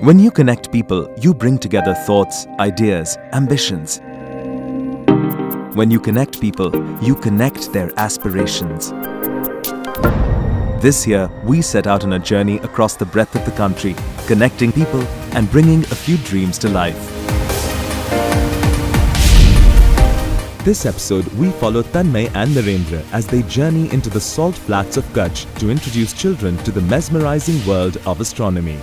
When you connect people, you bring together thoughts, ideas, ambitions. When you connect people, you connect their aspirations. This year, we set out on a journey across the breadth of the country, connecting people and bringing a few dreams to life. This episode, we follow Tanmay and Narendra as they journey into the salt flats of Kutch to introduce children to the mesmerizing world of astronomy.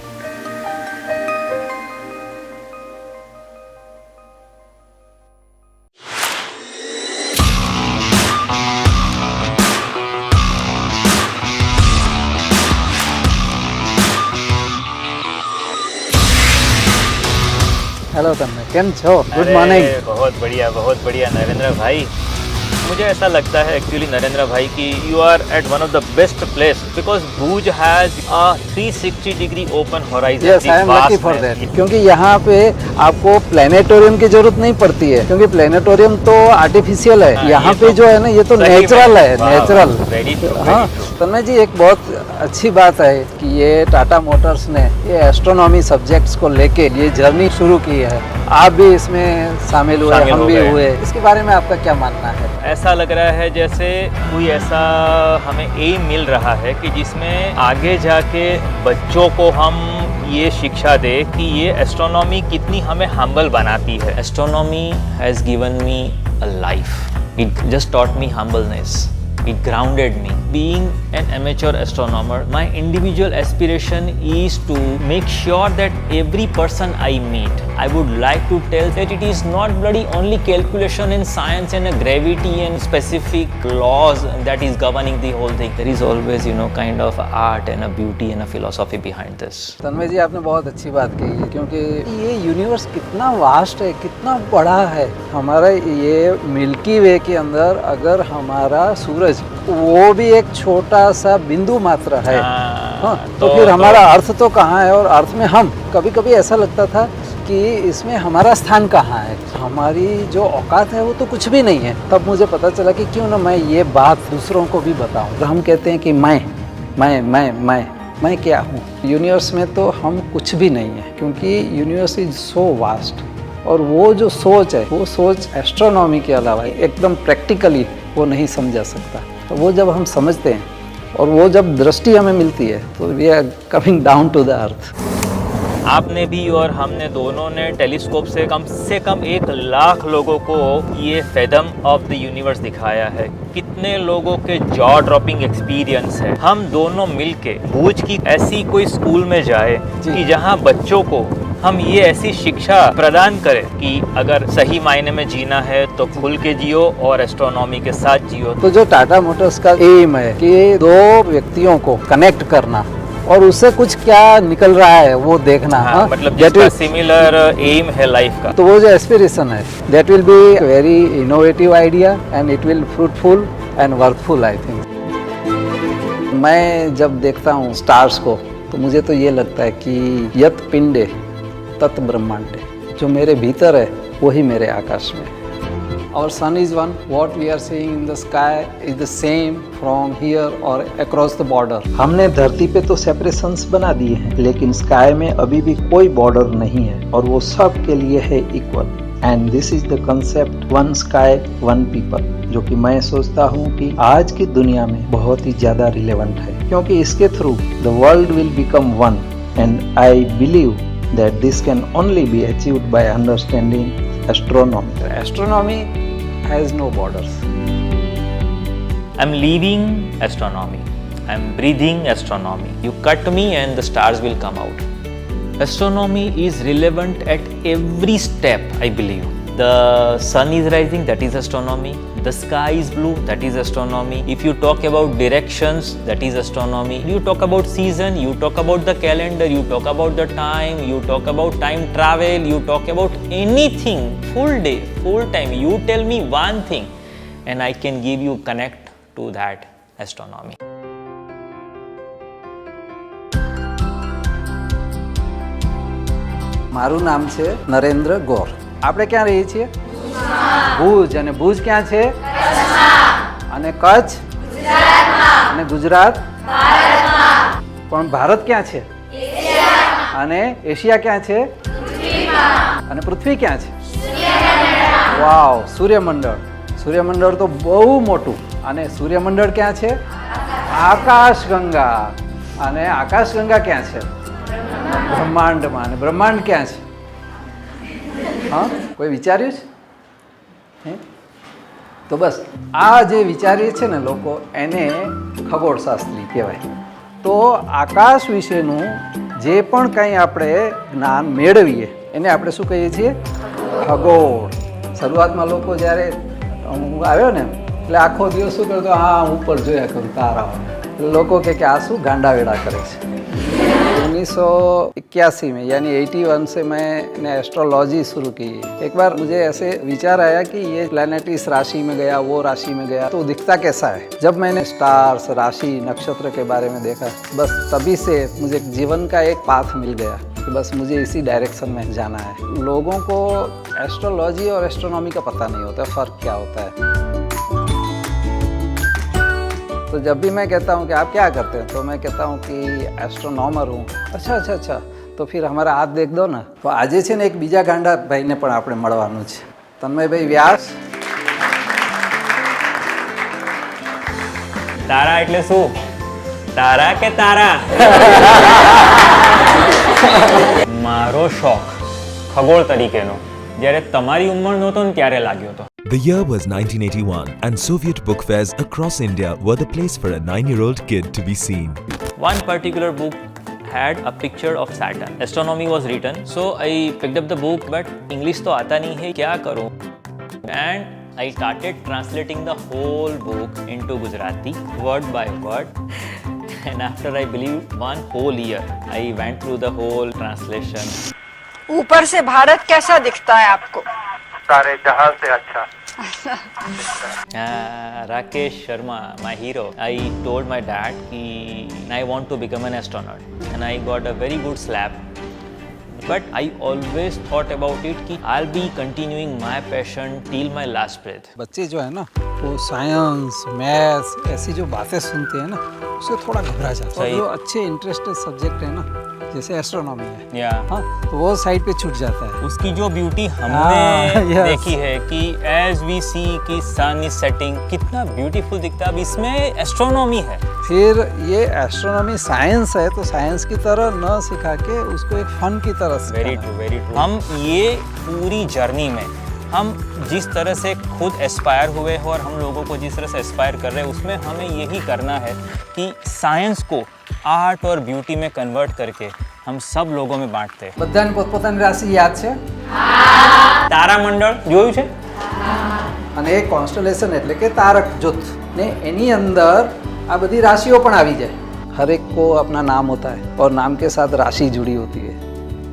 Hello Tanmay, केम छो? Good morning. बहुत बढ़िया नरेंद्र भाई। मुझे ऐसा लगता है actually Narendra bhai कि you are at one of the best place because Bhuj has a 360 degree open horizon. Yes, I am lucky for that, क्योंकि यहाँ पे आपको प्लेनेटोरियम की जरूरत नहीं पड़ती है, क्योंकि प्लेनेटोरियम तो आर्टिफिशियल है। यहाँ पे जो है ना, ये तो नेचुरल है, नेचुरल। हाँ तन्मय जी, एक बहुत अच्छी बात है कि ये टाटा मोटर्स ने ये एस्ट्रोनॉमी सब्जेक्ट्स को लेके ये जर्नी शुरू की है। आप भी इसमें शामिल हुए, हम भी हुए। इसके बारे में आपका क्या मानना है? ऐसा लग रहा है जैसे कोई ऐसा हमें एम मिल रहा है कि जिसमें आगे जाके बच्चों को हम ये शिक्षा दे कि ये एस्ट्रोनॉमी कितनी हमें हम्बल बनाती है। Astronomy has given me a life. It just taught me humbleness. It grounded me. Being an amateur astronomer, my individual aspiration is to make sure that every person I meet, I would like to tell that it is not bloody only calculation and science and gravity and specific laws that is governing the whole thing. There is always, kind of art and a beauty and a philosophy behind this. तन्मय जी, आपने बहुत अच्छी बात कही है, क्योंकि ये universe कितना vast है, कितना बड़ा है। हमारा ये मिल्की वे के अंदर अगर हमारा सूरज वो भी एक छोटा सा बिंदु मात्र है, हाँ, तो फिर हमारा अर्थ तो कहाँ है? और अर्थ में हम कभी कभी ऐसा लगता था कि इसमें हमारा स्थान कहाँ है, हमारी जो औकात है वो तो कुछ भी नहीं है। तब मुझे पता चला कि क्यों ना मैं ये बात दूसरों को भी बताऊं। हम कहते हैं कि मैं क्या हूँ? यूनिवर्स में तो हम कुछ भी नहीं है, क्योंकि यूनिवर्स इज सो वास्ट। और वो जो सोच है, वो सोच एस्ट्रोनॉमी के अलावा एकदम प्रैक्टिकली वो नहीं समझा सकता। तो वो जब हम समझते हैं और वो जब दृष्टि हमें मिलती है, तो we are coming down to the earth. आपने भी और हमने दोनों ने टेलीस्कोप से कम 1 लाख लोगों को ये फैदम ऑफ द यूनिवर्स दिखाया है। कितने लोगों के जॉ ड्रॉपिंग एक्सपीरियंस है। हम दोनों मिलके भुज की ऐसी कोई स्कूल में जाए कि जहाँ बच्चों को हम ये ऐसी शिक्षा प्रदान करें कि अगर सही मायने में जीना है तो खुल के जियो और एस्ट्रोनॉमी के साथ जियो। तो जो टाटा मोटर्स का एम है कि 2 व्यक्तियों को कनेक्ट करना और उससे कुछ क्या निकल रहा है वो देखना, हाँ, मतलब जिसका सिमिलर एम है लाइफ का, तो वो जो एस्पिरेशन है, that will be very innovative idea and it will fruitful and worthful, I think. मैं जब देखता हूँ स्टार्स को, तो मुझे तो ये लगता है कि यत पिंडे तत् ब्रह्मांडे, जो मेरे भीतर है वही मेरे आकाश में। Our sun is one. What we are seeing in the sky is the same from here or across the border. हमने धरती पे तो सेपरेशंस बना दिए हैं, लेकिन स्काई में अभी भी कोई बॉर्डर नहीं है, और वो सब के लिए है equal. And this is the concept one sky one people, जो कि मैं सोचता हूँ कि आज की दुनिया में बहुत ही ज्यादा रिलेवेंट है, क्योंकि इसके through the world will become one. And I believe that this can only be achieved by understanding astronomy. Astronomy has no borders. I'm living astronomy. I'm breathing astronomy. You cut me and the stars will come out. Astronomy is relevant at every step, I believe. The sun is rising, that is astronomy. The sky is blue, that is astronomy. If you talk about directions, that is astronomy. You talk about season, you talk about the calendar, you talk about the time, you talk about time travel, you talk about anything, full day, full time. You tell me one thing and I can give you connect to that astronomy. મારું નામ છે નરેન્દ્ર ગોર. આપણે ક્યાં રહીએ છીએ? ભુજ. અને ભુજ ક્યાં છે? અને કચ્છ અને ગુજરાત ભારતમાં. પણ ભારત ક્યાં છે? અને એશિયા ક્યાં છે? અને પૃથ્વી ક્યાં છે? વાવ, સૂર્યમંડળ. સૂર્યમંડળ તો બહુ મોટું. અને સૂર્યમંડળ ક્યાં છે? આકાશગંગા. અને આકાશગંગા ક્યાં છે? બ્રહ્માંડમાં. અને બ્રહ્માંડ ક્યાં છે? હા, કોઈ વિચાર્યું છે? તો બસ આ જે વિચારીએ છે ને લોકો, એને ખગોળશાસ્ત્રી કહેવાય. તો આકાશ વિશેનું જે પણ કંઈ આપણે જ્ઞાન મેળવીએ એને આપણે શું કહીએ છીએ? ખગોળ. શરૂઆતમાં લોકો જ્યારે હું આવ્યો ને એટલે આખો દિવસ શું કરતો, હા હું ઉપર જોયા કરું તારા. લોકો કે આ શું ગાંડા વેડા કરે છે. 1981 में यानी 81 से मैंने एस्ट्रोलॉजी शुरू की. एक बार मुझे ऐसे विचार आया कि ये प्लैनेट इस राशि में गया, वो राशि में गया, तो दिखता कैसा है. जब मैंने स्टार्स, राशि, नक्षत्र के बारे में देखा, बस तभी से मुझे जीवन का एक पाथ मिल गया कि बस मुझे इसी डायरेक्शन में जाना है. लोगों को एस्ट्रोलॉजी और एस्ट्रोनॉमी का पता नहीं होता, फ़र्क क्या होता है. तो जब भी मैं कहता हूँ कि आप क्या करते हैं, तो मैं कहता हूँ कि एस्ट्रोनॉमर हूँ. अच्छा, तो फिर हमारा हाथ देख दो ना. तो આજે છે ને એક બીજા ગાંડા ભાઈને પણ આપણે મળવાનું છે, તન્મયભાઈ વ્યાસ. તારા એટલે શું? તારા કે તારા? મારો શોખ ખગોળ તરીકેનો જ્યારે તમારી ઉંમર નહોતો ને ત્યારે લાગ્યો હતો. The year was 1981 and Soviet book fairs across India were the place for a 9-year-old kid to be seen. One particular book had a picture of Saturn. Astronomy was written, so I picked up the book, but English तो आता नहीं है, क्या करूँ? And I started translating the whole book into Gujarati, word by word. And after I believe 1 whole year, I went through the whole translation. ऊपर से भारत कैसा दिखता है आपको? सारे जहां से अच्छा. Rakesh Sharma, my hero, I told my dad I want to become an astronaut, and I got a very good slap. But I always thought about it कि I'll be continuing my passion till my last breath. बच्चे जो है ना वो science, maths ऐसी जो बातें सुनते हैं ना उससे थोड़ा घबरा जाते हैं. और जो अच्छे इंटरेस्टेड सब्जेक्ट है ना, जैसे एस्ट्रोनॉमी है, या हाँ, तो वो साइड पे छूट जाता है. उसकी जो ब्यूटी हाँ, हमने yes. देखी है कि एज वी सी कि सन इज सेटिंग, कितना ब्यूटीफुल दिखता है. अब इसमें एस्ट्रोनॉमी है. फिर ये एस्ट्रोनॉमी साइंस है, तो साइंस की तरह न सिखा के उसको एक फन की तरह वेरी सिखाना. True, very true. हम ये पूरी जर्नी में हम जिस तरह से खुद एस्पायर हुए हैं और हम लोगों को जिस तरह से एस्पायर कर रहे हैं, उसमें हमें यही करना है कि साइंस को आर्ट और ब्यूटी में कन्वर्ट करके हम सब लोगों में बांटते हैं. બધાને પોતપોતાની રાશિ યાદ છે? તારામંડળ જોયું છે? અને એક કોન્સ્ટલેશન એટલે કે તારક જૂથ ને એની અંદર આ બધી રાશિઓ પણ આવી જાય. हर एक को अपना नाम होता है और नाम के साथ राशि जुड़ी होती है.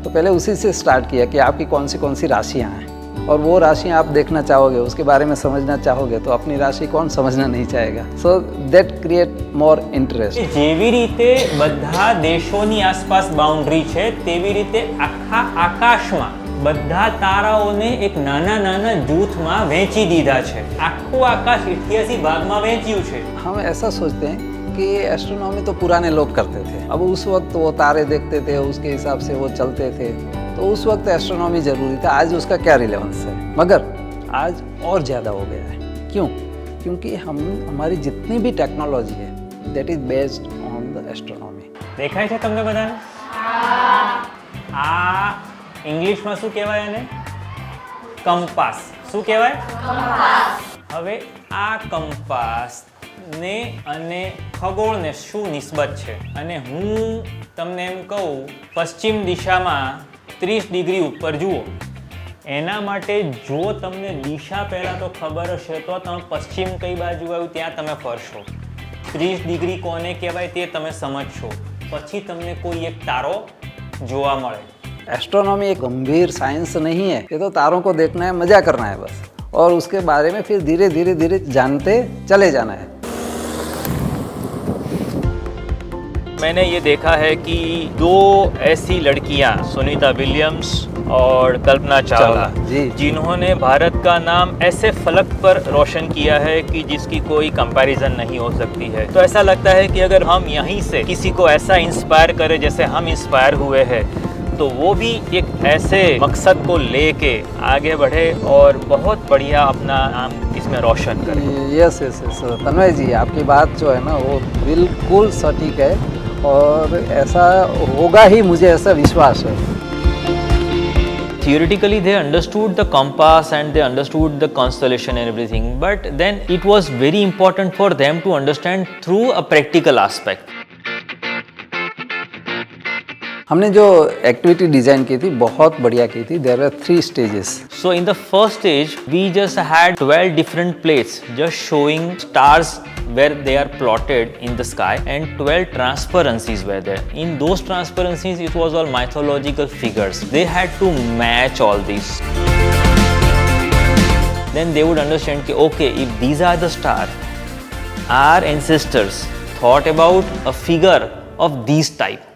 तो पहले उसी से स्टार्ट किया कि आपकी कौन सी राशियाँ हैं, और वो राशियाँ आप देखना चाहोगे, उसके बारे में समझना चाहोगे, तो अपनी राशि कौन समझना नहीं चाहेगा. So that create more interest. જેવી રીતે બધા દેશોની આસપાસ બાઉન્ડ્રી છે, તેવી રીતે આખા આકાશમાં બધા તારાઓને એક નાના નાના જૂથમાં વહેંચી દીધા છે. આખું આકાશ 88 ભાગમાં વહેંચ્યું છે. हम ऐसा सोचते हैं कि एस्ट्रोनॉमी तो पुराने लोग करते थे. अब उस वक्त वो तारे देखते थे, उसके हिसाब से वो चलते थे, तो उस वक्त एस्ट्रोनॉमी ज़रूरी था. आज उसका क्या रिलेवेंस है, मगर आज और ज़्यादा हो गया है. क्यों? क्योंकि हमारी जितनी भी टेक्नोलॉजी है that is based on the astronomy. દેખાય છે તમને બધાને? આ ઇંગ્લિશમાં શું કહેવાય એને? કંપાસ. શું કહેવાય? હવે આ કંપાસ ને અને ખગોળને શું નિસ્બત છે? અને હું તમને એમ કહું, પશ્ચિમ દિશામાં 30 ડિગ્રી ઉપર જુઓ. એના માટે જો તમને દિશા પહેલાં તો ખબર હશે તો તમે પશ્ચિમ કઈ બાજુ આવ્યું ત્યાં તમે ફરશો. 30 ડિગ્રી કોને કહેવાય તે તમે સમજશો, પછી તમને કોઈ એક તારો જોવા મળે. एस्ट्रोनॉमी एक गंभीर साइंस नहीं है. ये तो तारों को देखना है, मज़ा करना है बस, और उसके बारे में फिर धीरे धीरे जानते चले जाना है. मैंने ये देखा है कि 2 ऐसी लड़कियां, सुनीता विलियम्स और कल्पना चावला, जी, जिन्होंने भारत का नाम ऐसे फलक पर रोशन किया है कि जिसकी कोई कंपैरिजन नहीं हो सकती है. तो ऐसा लगता है कि अगर हम यहीं से किसी को ऐसा इंस्पायर करें जैसे हम इंस्पायर हुए हैं, तो वो भी एक ऐसे मकसद को लेके आगे बढ़े और बहुत बढ़िया अपना नाम इसमें रोशन करे। यस यस यस तन्मय जी, आपकी बात जो है ना वो बिल्कुल सटीक है और ऐसा होगा ही, मुझे ऐसा विश्वास है। Theoretically, they understood the compass and they understood the constellation and everything, but then it was very important for them to understand through a practical aspect. हमने जो एक्टिविटी डिजाइन की थी बहुत बढ़िया की थी। There are 3 stages. So in the first stage, we just had 12 different plates just showing stars where they are plotted in the sky, and 12 transparencies were there. In those transparencies, it was all mythological figures. They had to match all these. Then they would understand कि okay, if these are the stars, our ancestors thought about a figure of these type.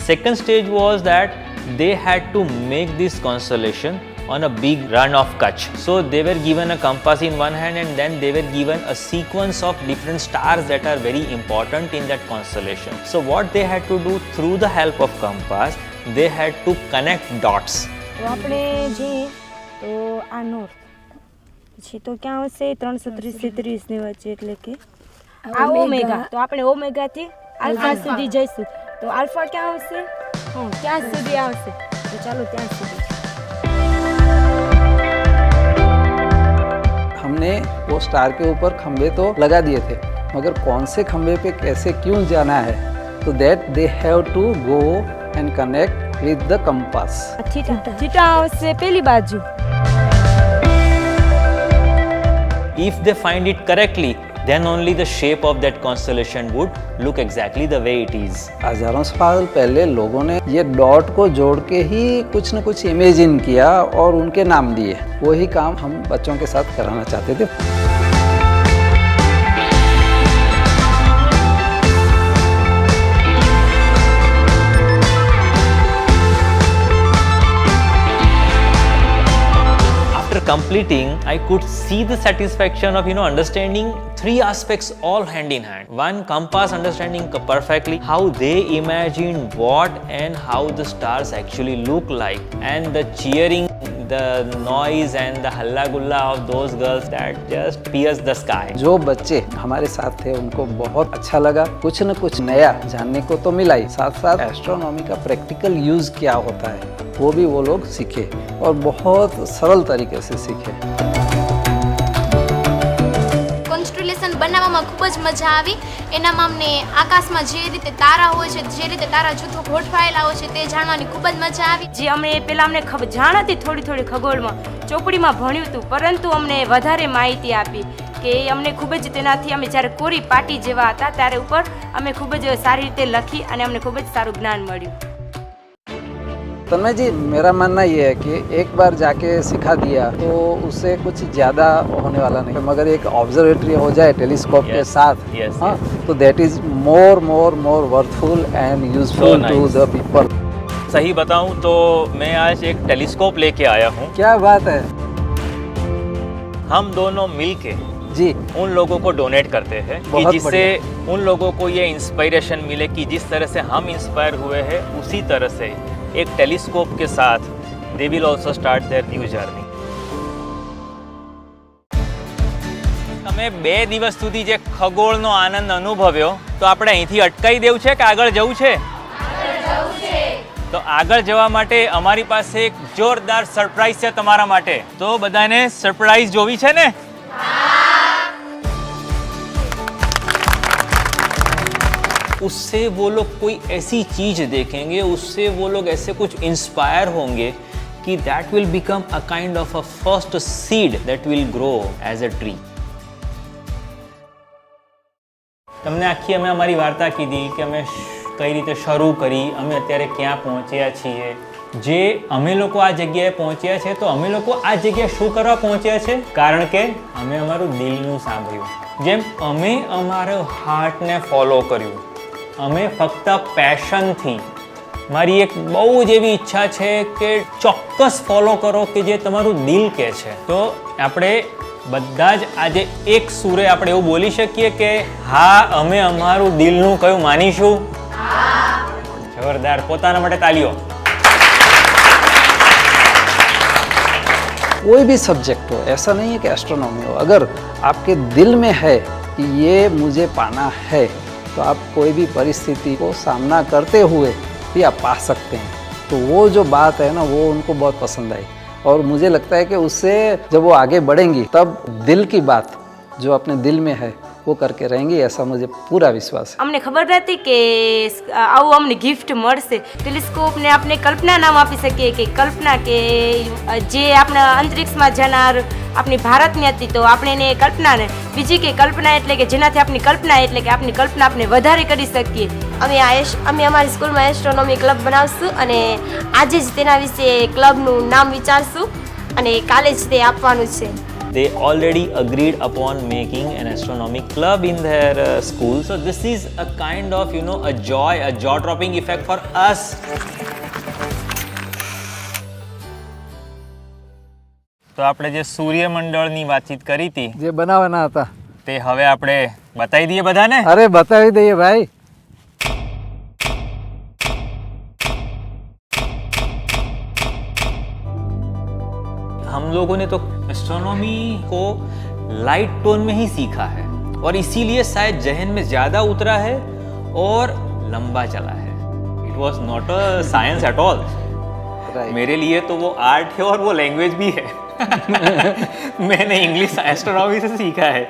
Second stage was that they had to make this constellation on a big run of Kutch. So they were given a compass in one hand and then they were given a sequence of different stars that are very important in that constellation. So what they had to do through the help of compass, they had to connect dots. તો આપણે જોઈએ તો આ north પછી તો ક્યાં આવશે 330 થી 30 ની વચ્ચે એટલે કે આ ઓમેગા, તો આપણે ઓમેગાથી આલ્ફા સુધી જઈશું તો આલ્ફા ક્યાં આવશે? ત્યાં સુધી આવશે, તો ચાલો ત્યાં સુધી। हमने वो स्टार के ऊपर खंबे तो लगा दिए थे, मगर कौन से खंबे पे कैसे क्यों जाना है, तो that they have to go and connect with the compass. Theta આવશે પેલી બાજુ। If they find it correctly, then only the shape of that constellation would look exactly the way it is. हजारों साल पहले लोगों ने ये डॉट को जोड़ के ही कुछ न कुछ इमेजिन किया और उनके नाम दिए। वही काम हम बच्चों के साथ कराना चाहते थे। Completing, I could see the satisfaction of understanding 3 aspects all hand in hand. One, compass understanding perfectly how they imagined what and how the stars actually look like, and the cheering, the noise and the halla gulla of those girls that just pierced the sky. जो बच्चे हमारे साथ थे उनको बहुत अच्छा लगा, कुछ न कुछ नया जानने को तो मिला ही, साथ साथ एस्ट्रोनॉमी का प्रैक्टिकल यूज क्या होता है वो भी वो लोग सीखे और बहुत सरल तरीके से सीखे। કોન્સ્ટેલેશન બનાવવામાં ખૂબ જ મજા આવી। એનામાં અમને આકાશમાં જે રીતે તારા હોય છે, જે રીતે તારા જૂથો ગોઠવાયેલા હોય છે તે જાણવાની ખૂબ જ મજા આવી। જે અમે પહેલાં અમને જાણ હતી થોડી થોડી ખગોળમાં, ચોપડીમાં ભણ્યું હતું, પરંતુ અમને વધારે માહિતી આપી કે અમને ખૂબ જ તેનાથી અમે જ્યારે કોરી પાટી જેવા હતા ત્યારે ઉપર અમે ખૂબ જ સારી રીતે લખી અને અમને ખૂબ જ સારું જ્ઞાન મળ્યું। तन्मय जी, मेरा मानना ये है कि एक बार जाके सिखा दिया तो उससे कुछ ज़्यादा होने वाला नहीं, मगर एक ऑब्जर्वेटरी हो जाए टेलीस्कोप के साथ, हाँ, तो that is more more more worthful and useful to the people. सही बताऊं तो मैं आज एक टेलीस्कोप लेके आया हूँ। क्या बात है। हम दोनों मिलके जी उन लोगों को डोनेट करते हैं कि जिससे उन लोगों को ये इंस्पायरेशन मिले कि जिस तरह से हम इंस्पायर हुए हैं उसी तरह से एक टेलीस्कोप के साथ they will also start their new journey. તમે 2 દિવસ સુધી જે ખગોળનો આનંદ અનુભવ્યો તો આપણે અહીંથી અટકાઈ દેવું છે કે આગળ જવું છે? તો આગળ જવા માટે અમારી પાસે એક જોરદાર સરપ્રાઈઝ છે તમારા માટે। તો બધાને સરપ્રાઈઝ જોવી છે ને? उससे वो लोग कोई ऐसी चीज देखेंगे, उससे वो लोग ऐसे कुछ इंस्पायर होंगे कि that will become a kind of a first seed that will grow as a tree. તમને આખી અમે અમારી વાર્તા કીધી કે અમે કઈ રીતે શરૂ કરી, અમે અત્યારે ક્યાં પહોંચ્યા છીએ। જે અમે લોકો આ જગ્યાએ પહોંચ્યા છે તો અમે લોકો આ જગ્યાએ શું કરવા પહોંચ્યા છે? કારણ કે અમે અમારું દિલનું સાંભળ્યું, જેમ અમે અમારો હાર્ટને ફોલો કર્યું, અમે ફક્ત પેશનથી મારી એક બહુ જ એવી ઈચ્છા છે કે ચોક્કસ ફોલો કરો કે જે તમારું દિલ કહે છે. તો આપણે બધા જ આજે એક સૂરે આપણે એવું બોલી શકીએ કે હા અમે અમારું દિલનું કયું માનીશું. જોરદાર, પોતાના માટે તાલીઓ. कोई भी सब्जेक्ट हो, ऐसा नहीं है कि एस्ट्रोनॉमी हो, अगर आपके दिल में है कि ये मुझे पाना है तो आप कोई भी परिस्थिति को सामना करते हुए भी आप पा सकते हैं. तो वो जो बात है ना वो उनको बहुत पसंद आई और मुझे लगता है कि उससे जब वो आगे बढ़ेंगी तब दिल की बात जो अपने दिल में है वो करके रहेंगी, ऐसा मुझे पूरा विश्वास है. અમને ખબર નથી કે આવું અમને ગિફ્ટ મળશે. ટેલિસ્કોપને આપણે કલ્પના નામ આપી શકીએ કે કલ્પના કે જે આપણા અંતરિક્ષમાં જનાર આપણી ભારતની હતી તો આપણે એને કલ્પનાને બીજી કે કલ્પના એટલે કે જેનાથી આપણી કલ્પના એટલે કે આપણી કલ્પના આપણે વધારે કરી શકીએ. અમે અમારી સ્કૂલમાં એસ્ટ્રોનોમી ક્લબ બનાવશું અને આજે જ તેના વિશે ક્લબનું નામ વિચારશું અને કાલે જ તે આપવાનું છે. They already agreed upon making an astronomy club in their school. So this is a kind of, a joy, a jaw-dropping effect for us. તો આપણે જે સૂર્યમંડળની વાતચીત કરી હતી જે બનાવવાના હતા તે હવે આપણે બતાવી દઈએ બધાને. અરે બતાવી દઈએ ભાઈ. हम लोगों ने तो एस्ट्रोनॉमी को लाइट टोन में ही सीखा है और इसीलिए शायद जहन में ज़्यादा उतरा है और लंबा चला है. It was not a science at all. मेरे लिए तो वो आर्ट है और वो लैंग्वेज भी है. मैंने इंग्लिश एस्ट्रोनॉमी से सीखा है.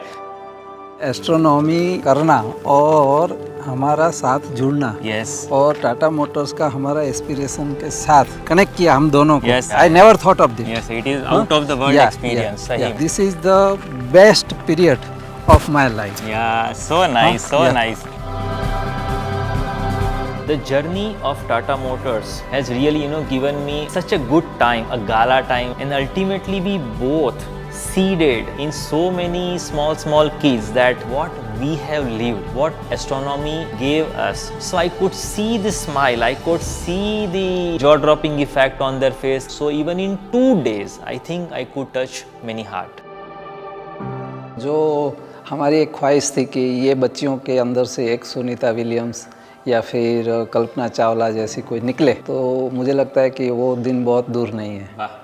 एस्ट्रोनॉमी करना और हमारा साथ जुड़ना Yes. और टाटा मोटर्स का हमारा एस्पिरेशन के साथ कनेक्ट किया हम दोनों को. Yes. I never thought of this. Yes, it is out of the world experience. सही. This is the best period of my life. Yeah, so nice, so Yeah. nice. The journey of Tata Motors has really, given me such a good time, a gala time, and ultimately we both seeded in so many small kids that what we have lived, what astronomy gave us. So I could see the smile, I could see the jaw-dropping effect on their face. So even in 2 days, I think I could touch many heart. जो हमारी एक ख्वाहिश थी कि ये बच्चियों के अंदर से एक सुनीता विलियम्स या फिर कल्पना चावला जैसी कोई निकले, तो मुझे लगता है कि वो दिन बहुत दूर नहीं है. वाह.